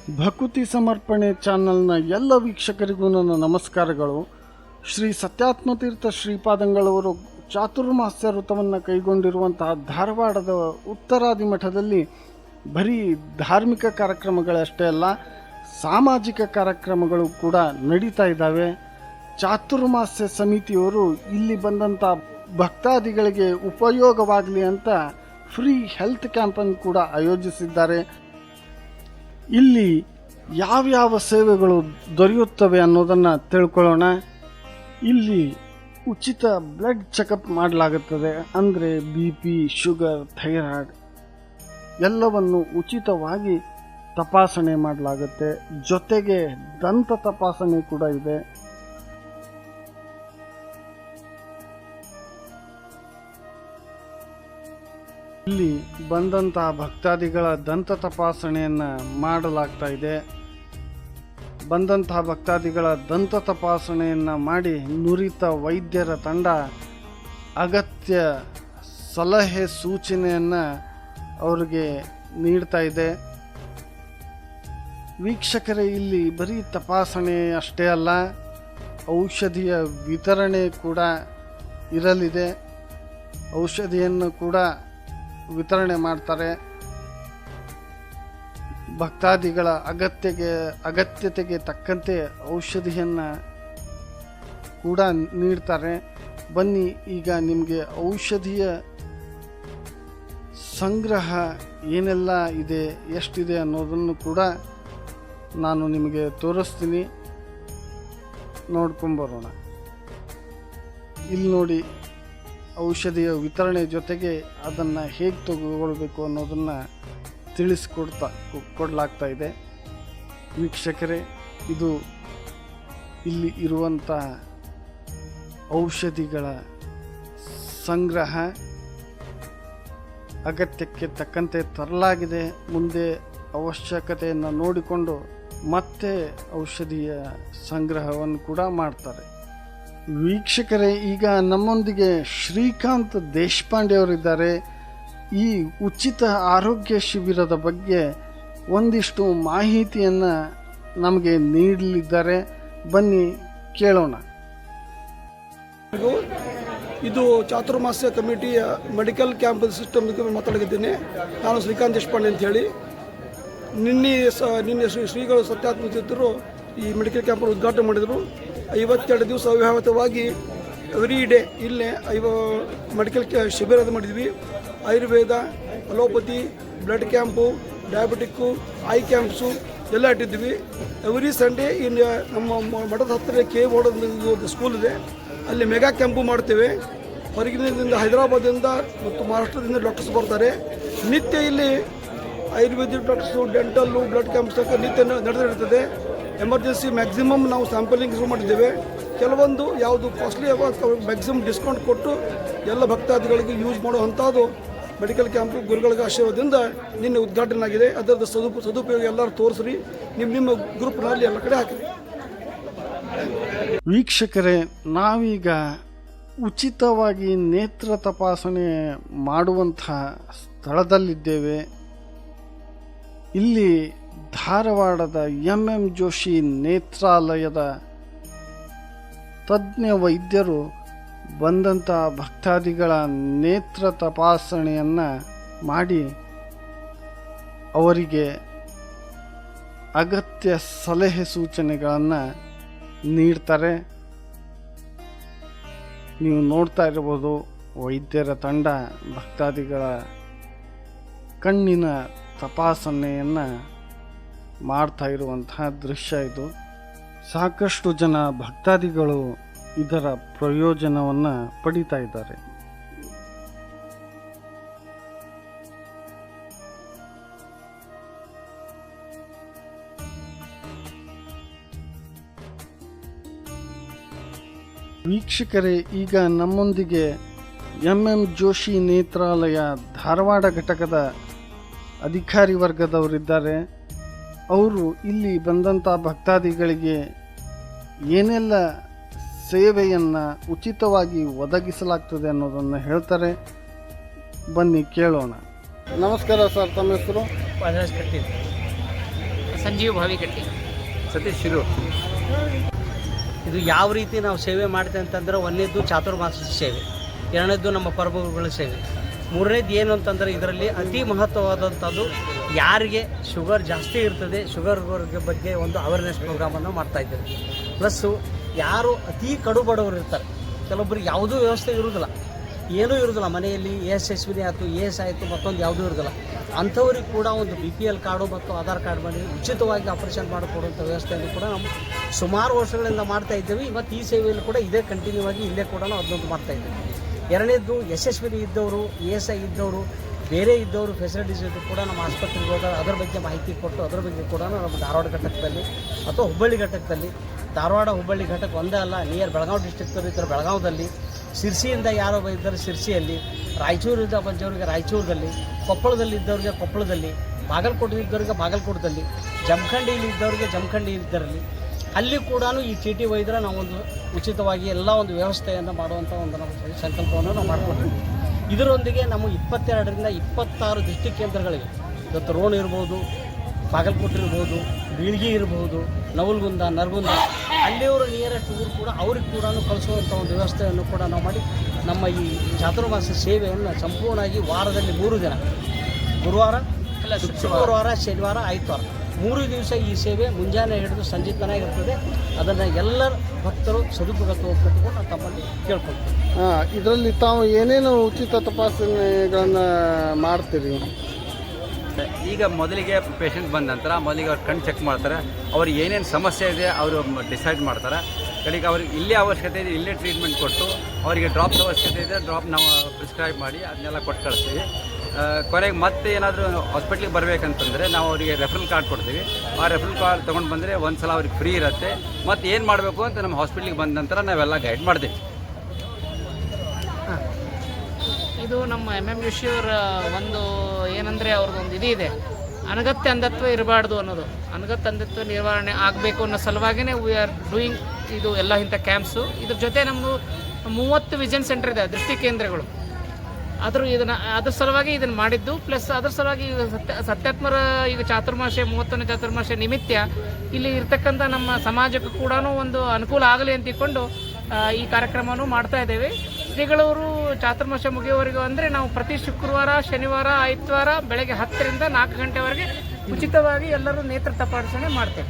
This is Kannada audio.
ಭಕುತಿ ಸಮರ್ಪಣೆ ಚಾನಲ್ನ ಎಲ್ಲ ವೀಕ್ಷಕರಿಗೂ ನನ್ನ ನಮಸ್ಕಾರಗಳು. ಶ್ರೀ ಸತ್ಯಾತ್ಮತೀರ್ಥ ಶ್ರೀಪಾದಂಗಳವರು ಚಾತುರ್ಮಾಸ್ಯ ವ್ರತವನ್ನು ಕೈಗೊಂಡಿರುವಂತಹ ಧಾರವಾಡದ ಉತ್ತರಾದಿ ಮಠದಲ್ಲಿ ಬರೀ ಧಾರ್ಮಿಕ ಕಾರ್ಯಕ್ರಮಗಳಷ್ಟೇ ಅಲ್ಲ, ಸಾಮಾಜಿಕ ಕಾರ್ಯಕ್ರಮಗಳು ಕೂಡ ನಡೀತಾ ಇದ್ದಾವೆ. ಚಾತುರ್ಮಾಸ್ಯ ಸಮಿತಿಯವರು ಇಲ್ಲಿ ಬಂದಂಥ ಭಕ್ತಾದಿಗಳಿಗೆ ಉಪಯೋಗವಾಗಲಿ ಅಂತ ಫ್ರೀ ಹೆಲ್ತ್ ಕ್ಯಾಂಪನ್ನು ಕೂಡ ಆಯೋಜಿಸಿದ್ದಾರೆ. ಇಲ್ಲಿ ಯಾವ್ಯಾವ ಸೇವೆಗಳು ದೊರೆಯುತ್ತವೆ ಅನ್ನೋದನ್ನು ತಿಳ್ಕೊಳ್ಳೋಣ. ಇಲ್ಲಿ ಉಚಿತ ಬ್ಲಡ್ ಚೆಕಪ್ ಮಾಡಲಾಗುತ್ತದೆ. ಅಂದರೆ BP, ಶುಗರ್, ಥೈರಾಯ್ಡ್ ಎಲ್ಲವನ್ನು ಉಚಿತವಾಗಿ ತಪಾಸಣೆ ಮಾಡಲಾಗುತ್ತೆ. ಜೊತೆಗೆ ದಂತ ತಪಾಸಣೆ ಕೂಡ ಇದೆ. ಇಲ್ಲಿ ಬಂದಂತಹ ಭಕ್ತಾದಿಗಳ ದಂತ ತಪಾಸಣೆಯನ್ನು ಮಾಡಲಾಗ್ತಾ ಇದೆ. ಬಂದಂತಹ ಭಕ್ತಾದಿಗಳ ದಂತ ತಪಾಸಣೆಯನ್ನು ಮಾಡಿ ನುರಿತ ವೈದ್ಯರ ತಂಡ ಅಗತ್ಯ ಸಲಹೆ ಸೂಚನೆಯನ್ನು ಅವರಿಗೆ ನೀಡ್ತಾ ಇದೆ. ವೀಕ್ಷಕರೇ, ಇಲ್ಲಿ ಬರೀ ತಪಾಸಣೆ ಅಷ್ಟೇ ಅಲ್ಲ, ಔಷಧಿಯ ವಿತರಣೆ ಕೂಡ ಇರಲಿದೆ. ಔಷಧಿಯನ್ನು ಕೂಡ ವಿತರಣೆ ಮಾಡ್ತಾರೆ. ಭಕ್ತಾದಿಗಳ ಅಗತ್ಯತೆಗೆ ತಕ್ಕಂತೆ ಔಷಧಿಯನ್ನು ಕೂಡ ನೀಡ್ತಾರೆ. ಬನ್ನಿ, ಈಗ ನಿಮಗೆ ಔಷಧಿಯ ಸಂಗ್ರಹ ಏನೆಲ್ಲ ಇದೆ, ಎಷ್ಟಿದೆ ಅನ್ನೋದನ್ನು ಕೂಡ ನಾನು ನಿಮಗೆ ತೋರಿಸ್ತೀನಿ. ನೋಡ್ಕೊಂಬರೋಣ. ಇಲ್ಲಿ ನೋಡಿ, ಔಷಧಿಯ ವಿತರಣೆ ಜೊತೆಗೆ ಅದನ್ನು ಹೇಗೆ ತಗೊಳ್ಬೇಕು ಅನ್ನೋದನ್ನು ಕೊಡಲಾಗ್ತಾ ಇದೆ. ವೀಕ್ಷಕರೇ, ಇದು ಇಲ್ಲಿ ಇರುವಂಥ ಔಷಧಿಗಳ ಸಂಗ್ರಹ. ಅಗತ್ಯಕ್ಕೆ ತಕ್ಕಂತೆ ತರಲಾಗಿದೆ. ಮುಂದೆ ಅವಶ್ಯಕತೆಯನ್ನು ನೋಡಿಕೊಂಡು ಮತ್ತೆ ಔಷಧಿಯ ಸಂಗ್ರಹವನ್ನು ಕೂಡ ಮಾಡ್ತಾರೆ. ವೀಕ್ಷಕರೇ, ಈಗ ನಮ್ಮೊಂದಿಗೆ ಶ್ರೀಕಾಂತ್ ದೇಶಪಾಂಡೆ ಅವರಿದ್ದಾರೆ. ಈ ಉಚಿತ ಆರೋಗ್ಯ ಶಿಬಿರದ ಬಗ್ಗೆ ಒಂದಿಷ್ಟು ಮಾಹಿತಿಯನ್ನು ನಮಗೆ ನೀಡಲಿದ್ದಾರೆ. ಬನ್ನಿ ಕೇಳೋಣ. ಇದು ಚಾತುರ್ಮಾಸ್ಯ ಕಮಿಟಿಯ ಮೆಡಿಕಲ್ ಕ್ಯಾಂಪ್ ಸಿಸ್ಟಮ್ ಮಾತಾಡಿದ್ದೀನಿ. ನಾನು ಶ್ರೀಕಾಂತ್ ದೇಶಪಾಂಡೆ ಅಂತ ಹೇಳಿ. ನಿನ್ನೆ ಶ್ರೀಗಳು ಸತ್ಯಾತ್ಮತೀರ್ಥರು ಈ ಮೆಡಿಕಲ್ ಕ್ಯಾಂಪನ್ನು ಉದ್ಘಾಟನೆ ಮಾಡಿದರು. 52 ದಿವಸ ಅವ್ಯಾಹತವಾಗಿ ಎವ್ರಿ ಡೇ ಇಲ್ಲೇ ಮೆಡಿಕಲ್ ಶಿಬಿರದ ಮಾಡಿದ್ವಿ. Ayurveda, allopathy, blood camp, diabetic, I camps ಎಲ್ಲ ಇಟ್ಟಿದ್ವಿ. ಎವ್ರಿ ಸಂಡೇ ಇನ್ನು ನಮ್ಮ ಮಠದ ಹತ್ತಿರ KO ಒಂದು ಸ್ಕೂಲ್ ಇದೆ, ಅಲ್ಲಿ ಮೆಗಾ ಕ್ಯಾಂಪು ಮಾಡ್ತೇವೆ. ಹೊರಗಿನಿಂದ ಹೈದರಾಬಾದಿಂದ ಮತ್ತು ಮಹಾರಾಷ್ಟ್ರದಿಂದ ಡಾಕ್ಟರ್ಸ್ ಬರ್ತಾರೆ. ನಿತ್ಯ ಇಲ್ಲಿ Ayurvedic doctors, dental, blood camps ನಿತ್ಯ ನಡೆದಿರ್ತದೆ. ಎಮರ್ಜೆನ್ಸಿ ಮ್ಯಾಕ್ಸಿಮಮ್ ನಾವು ಸ್ಯಾಂಪಲಿಂಗ್ ಶುರು ಮಾಡಿದ್ದೇವೆ. ಕೆಲವೊಂದು ಯಾವುದು ಕಾಸ್ಟ್ಲಿ ಮ್ಯಾಕ್ಸಿಮಮ್ ಡಿಸ್ಕೌಂಟ್ ಕೊಟ್ಟು ಎಲ್ಲ ಭಕ್ತಾದಿಗಳಿಗೆ ಯೂಸ್ ಮಾಡುವಂಥದ್ದು ಮೆಡಿಕಲ್ ಕ್ಯಾಂಪು ಗುರುಗಳಿಗೆ ಆಶೀರ್ವಾದದಿಂದ ನಿನ್ನೆ ಉದ್ಘಾಟನೆ ಆಗಿದೆ. ಅದರದ್ದು ಸದುಪಯೋಗ ಎಲ್ಲರೂ ತೋರಿಸ್ರಿ, ನಿಮ್ಮ ಗ್ರೂಪ್ನಲ್ಲಿ ಎಲ್ಲ ಕಡೆ ಹಾಕಿರಿ. ವೀಕ್ಷಕರೇ, ನಾವೀಗ ಉಚಿತವಾಗಿ ನೇತ್ರ ತಪಾಸಣೆ ಮಾಡುವಂಥ ಸ್ಥಳದಲ್ಲಿದ್ದೇವೆ. ಇಲ್ಲಿ ಧಾರವಾಡದ MM ಜೋಶಿ ನೇತ್ರಾಲಯದ ತಜ್ಞ ವೈದ್ಯರು ಬಂದಂಥ ಭಕ್ತಾದಿಗಳ ನೇತ್ರ ತಪಾಸಣೆಯನ್ನು ಮಾಡಿ ಅವರಿಗೆ ಅಗತ್ಯ ಸಲಹೆ ಸೂಚನೆಗಳನ್ನು ನೀಡ್ತಾರೆ. ನೀವು ನೋಡ್ತಾ ಇರ್ಬೋದು, ವೈದ್ಯರ ತಂಡ ಭಕ್ತಾದಿಗಳ ಕಣ್ಣಿನ ತಪಾಸಣೆಯನ್ನು ಮಾಡ್ತಾ ಇರುವಂತಹ ದೃಶ್ಯ ಇದು. ಸಾಕಷ್ಟು ಜನ ಭಕ್ತಾದಿಗಳು ಇದರ ಪ್ರಯೋಜನವನ್ನು ಪಡಿತಾ ಇದ್ದಾರೆ. ವೀಕ್ಷಕರೇ, ಈಗ ನಮ್ಮೊಂದಿಗೆ MM ಜೋಶಿ ನೇತ್ರಾಲಯ ಧಾರವಾಡ ಘಟಕದ ಅಧಿಕಾರಿ ವರ್ಗದವರಿದ್ದಾರೆ. ಅವರು ಇಲ್ಲಿ ಬಂದಂಥ ಭಕ್ತಾದಿಗಳಿಗೆ ಏನೆಲ್ಲ ಸೇವೆಯನ್ನು ಉಚಿತವಾಗಿ ಒದಗಿಸಲಾಗ್ತದೆ ಅನ್ನೋದನ್ನು ಹೇಳ್ತಾರೆ. ಬನ್ನಿ ಕೇಳೋಣ. ನಮಸ್ಕಾರ ಸರ್, ತಮ್ಮ ಹೆಸರು? ಸಂಜೀವ್ ಭಾವಿಗಟ್ಟಿ. ಸತೀಶ್ ಶಿರು. ಇದು ಯಾವ ರೀತಿ ನಾವು ಸೇವೆ ಮಾಡ್ತೇವೆ ಅಂತಂದ್ರೆ, ಒಂದನೇದ್ದು ಚಾತುರ್ಮಾಸ ಸೇವೆ, ಎರಡನೇದ್ದು ನಮ್ಮ ಪರಮಗುರುಗಳ ಸೇವೆ, ಮೂರನೇದು ಏನು ಅಂತಂದರೆ ಇದರಲ್ಲಿ ಅತಿ ಮಹತ್ವವಾದಂಥದ್ದು ಯಾರಿಗೆ ಶುಗರ್ ಜಾಸ್ತಿ ಇರ್ತದೆ ಶುಗರ್ ಬಗ್ಗೆ ಒಂದು ಅವೇರ್ನೆಸ್ ಪ್ರೋಗ್ರಾಮನ್ನು ಮಾಡ್ತಾಯಿದ್ದೇವೆ. ಪ್ಲಸ್ಸು ಯಾರು ಅತಿ ಕಡು ಬಡವರು ಇರ್ತಾರೆ, ಕೆಲವೊಬ್ಬರಿಗೆ ಯಾವುದೂ ವ್ಯವಸ್ಥೆ ಇರೋದಿಲ್ಲ, ಏನೂ ಇರೋದಿಲ್ಲ ಮನೆಯಲ್ಲಿ, ಯಶಸ್ವಿನಿ ಆಯಿತು, ಎಸ್ ಆಯಿತು, ಮತ್ತೊಂದು ಯಾವುದೂ ಇರೋದಿಲ್ಲ, ಅಂಥವ್ರಿಗೆ ಕೂಡ ಒಂದು BPL ಕಾರ್ಡು ಮತ್ತು ಆಧಾರ್ ಕಾರ್ಡ್ ಮಾಡಿ ಉಚಿತವಾಗಿ ಆಪರೇಷನ್ ಮಾಡಿಕೊಡುವಂಥ ವ್ಯವಸ್ಥೆಯನ್ನು ಕೂಡ ನಾವು ಸುಮಾರು ವರ್ಷಗಳಿಂದ ಮಾಡ್ತಾ ಇದ್ದೇವೆ. ಇವತ್ತು ಈ ಸೇವೆಯಲ್ಲಿ ಕೂಡ ಇದೇ ಕಂಟಿನ್ಯೂ ಆಗಿ ಇಲ್ಲೇ ಕೂಡ ನಾವು ಅದೊಂದು ಮಾಡ್ತಾಯಿದ್ದೇವೆ. ಎರಡನೇದು ಯಶಸ್ವಿನಿ ಇದ್ದವರು, ESI ಇದ್ದವರು, ಬೇರೆ ಇದ್ದವರು ಫೆಸಿಲಿಟೀಸ್ ಇದ್ದು ಕೂಡ ನಮ್ಮ ಆಸ್ಪತ್ರೆಗೆ ಹೋದಾಗ ಅದರ ಬಗ್ಗೆ ಮಾಹಿತಿ ಕೊಟ್ಟು ಅದರ ಬಗ್ಗೆ ಕೂಡ ನಮ್ಮ ಧಾರವಾಡ ಘಟಕದಲ್ಲಿ ಅಥವಾ ಹುಬ್ಬಳ್ಳಿ ಘಟಕದಲ್ಲಿ, ಧಾರವಾಡ ಹುಬ್ಬಳ್ಳಿ ಘಟಕ ಒಂದೇ ಅಲ್ಲ, ನಿಯರ್ ಬೆಳಗಾವಿ ಡಿಸ್ಟ್ರಿಕ್ಟವರು ಇದ್ದರೆ ಬೆಳಗಾವದಲ್ಲಿ, ಸಿರ್ಸಿಯಿಂದ ಯಾರೋ ಇದ್ದರೆ ಸಿರ್ಸಿಯಲ್ಲಿ, ರಾಯಚೂರಿಂದ ಬಂದವರಿಗೆ ರಾಯಚೂರದಲ್ಲಿ, ಕೊಪ್ಪಳದಲ್ಲಿ ಇದ್ದವ್ರಿಗೆ ಕೊಪ್ಪಳದಲ್ಲಿ, ಬಾಗಲಕೋಟೆ ಇದ್ದವರಿಗೆ ಬಾಗಲಕೋಟದಲ್ಲಿ, ಜಮಖಂಡಿಯಲ್ಲಿ ಇದ್ದವರಿಗೆ ಜಮಖಂಡಿ ಇದ್ದರಲ್ಲಿ, ಅಲ್ಲಿ ಕೂಡ ಈ TT ವೈದ್ಯರ ನಾವೊಂದು ಉಚಿತವಾಗಿ ಎಲ್ಲ ಒಂದು ವ್ಯವಸ್ಥೆಯನ್ನು ಮಾಡುವಂಥ ಒಂದು ನಮ್ಮ ಸಂಕಲ್ಪವನ್ನು ನಾವು ಮಾಡ್ಕೊಂಡಿದ್ದೀವಿ. ಇದರೊಂದಿಗೆ ನಮ್ಮ 22ರಿಂದ 26 ಡಿಸ್ಟಿಕ್ ಕೇಂದ್ರಗಳಿವೆ. ಇವತ್ತು ರೋಣ ಇರ್ಬೋದು, ಬಾಗಲಕೋಟೆ ಇರ್ಬೋದು, ಬೀಳ್ಗಿ ಇರ್ಬೋದು, ನವಲಗುಂದ, ನರಗುಂದ, ಅಲ್ಲಿಯವರು ನಿಯರೆಸ್ಟ್ ಊರು ಕೂಡ ಅವ್ರಿಗೆ ಕೂಡ ಕಳಿಸುವಂಥ ಒಂದು ವ್ಯವಸ್ಥೆಯನ್ನು ಕೂಡ ನಾವು ಮಾಡಿ ನಮ್ಮ ಈ ಚಾತುರ್ಮಾಸ ಸೇವೆಯನ್ನು ಸಂಪೂರ್ಣವಾಗಿ ವಾರದಲ್ಲಿ 3 ದಿನ, ಗುರುವಾರ, ಶುಕ್ರವಾರ, ಶನಿವಾರ, ಆಯ್ತವಾರ 3 ದಿವಸ ಈ ಸೇವೆ ಮುಂಜಾನೆ ಹಿಡಿದು ಸಂಜೆ ತನಕ ಇರ್ತದೆ. ಅದನ್ನು ಎಲ್ಲರ ಭಕ್ತರು ಸದುಪಯೋಗ ಪಟ್ಟುಕೊಂಡು ನಾವು ತಮ್ಮಲ್ಲಿ ಕೇಳ್ಕೊಳ್ತೀವಿ. ಇದರಲ್ಲಿ ತಾವು ಏನೇನು ಉಚಿತ ತಪಾಸಣೆಗಳನ್ನು ಮಾಡ್ತೀರಿ? ಈಗ ಮೊದಲಿಗೆ ಪೇಷಂಟ್ ಬಂದ ನಂತರ ಮೊದಲಿಗೆ ಅವ್ರು ಕಣ್ಣು ಚೆಕ್ ಮಾಡ್ತಾರೆ, ಅವ್ರಿಗೆ ಏನೇನು ಸಮಸ್ಯೆ ಇದೆ ಅವರು ಡಿಸೈಡ್ ಮಾಡ್ತಾರೆ. ಕಡೆಗೆ ಅವ್ರಿಗೆ ಇಲ್ಲೇ ಅವಶ್ಯಕತೆ ಇದೆ ಇಲ್ಲೇ ಟ್ರೀಟ್ಮೆಂಟ್ ಕೊಟ್ಟು, ಅವರಿಗೆ ಡ್ರಾಪ್ಸ್ ಅವಶ್ಯಕತೆ ಇದೆ ಡ್ರಾಪ್ ನಾವು ಪ್ರಿಸ್ಕ್ರೈಬ್ ಮಾಡಿ ಅದನ್ನೆಲ್ಲ ಕೊಟ್ಟು ಕಳಿಸ್ತೀವಿ. ಕೊನೆಗೆ ಮತ್ತೆ ಏನಾದರೂ ಹಾಸ್ಪಿಟ್ಲಿಗೆ ಬರಬೇಕಂತಂದರೆ ನಾವು ಅವರಿಗೆ ರೆಫರಲ್ ಕಾರ್ಡ್ ಕೊಡ್ತೀವಿ. ಆ ರೆಫರಲ್ ಕಾರ್ಡ್ ತೊಗೊಂಡು ಬಂದರೆ ಒಂದು ಸಲ ಅವ್ರಿಗೆ ಫ್ರೀ ಇರುತ್ತೆ. ಮತ್ತು ಏನು ಮಾಡಬೇಕು ಅಂತ ನಮ್ಮ ಹಾಸ್ಪಿಟ್ಲಿಗೆ ಬಂದ ನಂತರ ನಾವೆಲ್ಲ ಗೈಡ್ ಮಾಡ್ತೀವಿ. ಇದು ನಮ್ಮ MMJoshi ಅವರ ಒಂದು ಏನಂದರೆ ಅವ್ರದ್ದೊಂದು ಇದೆ, ಅನಗತ್ಯ ಅಂಧತ್ವ ಇರಬಾರ್ದು ಅನ್ನೋದು. ಅನಗತ್ಯ ಅಂಧತ್ವ ನಿವಾರಣೆ ಆಗಬೇಕು ಅನ್ನೋ ಸಲುವಾಗಿಯೇ ವಿ ಆರ್ ಡೂಯಿಂಗ್ ಇದು ಎಲ್ಲ ಇಂಥ ಕ್ಯಾಂಪ್ಸು. ಇದ್ರ ಜೊತೆ ನಮ್ಮದು 30 ವಿಷನ್ ಸೆಂಟರ್ ಇದೆ, ದೃಷ್ಟಿ ಕೇಂದ್ರಗಳು. ಅದ್ರ ಸಲುವಾಗಿ ಇದನ್ನು ಮಾಡಿದ್ದು. ಪ್ಲಸ್ ಅದ್ರ ಸಲುವಾಗಿ ಸತ್ಯಾತ್ಮರ ಈಗ ಚಾತುರ್ಮಾಸೆ 31ನೇ ಚಾತುರ್ಮಾಸೆ ನಿಮಿತ್ತ ಇಲ್ಲಿ ಇರ್ತಕ್ಕಂಥ ನಮ್ಮ ಸಮಾಜಕ್ಕೂ ಕೂಡ ಒಂದು ಅನುಕೂಲ ಆಗಲಿ ಅಂತ ಇಟ್ಕೊಂಡು ಈ ಕಾರ್ಯಕ್ರಮವನ್ನು ಮಾಡ್ತಾ ಇದ್ದೇವೆ. ಶ್ರೀಗಳವರು ಚಾತುರ್ಮಾಸ ಮುಗಿಯುವವರೆಗೂ ಅಂದರೆ ನಾವು ಪ್ರತಿ ಶುಕ್ರವಾರ, ಶನಿವಾರ, ಆಯ್ತವಾರ ಬೆಳಗ್ಗೆ 10ರಿಂದ 4 ಗಂಟೆವರೆಗೆ ಉಚಿತವಾಗಿ ಎಲ್ಲರೂ ನೇತ್ರ ತಪಾಸಣೆ ಮಾಡ್ತೇವೆ.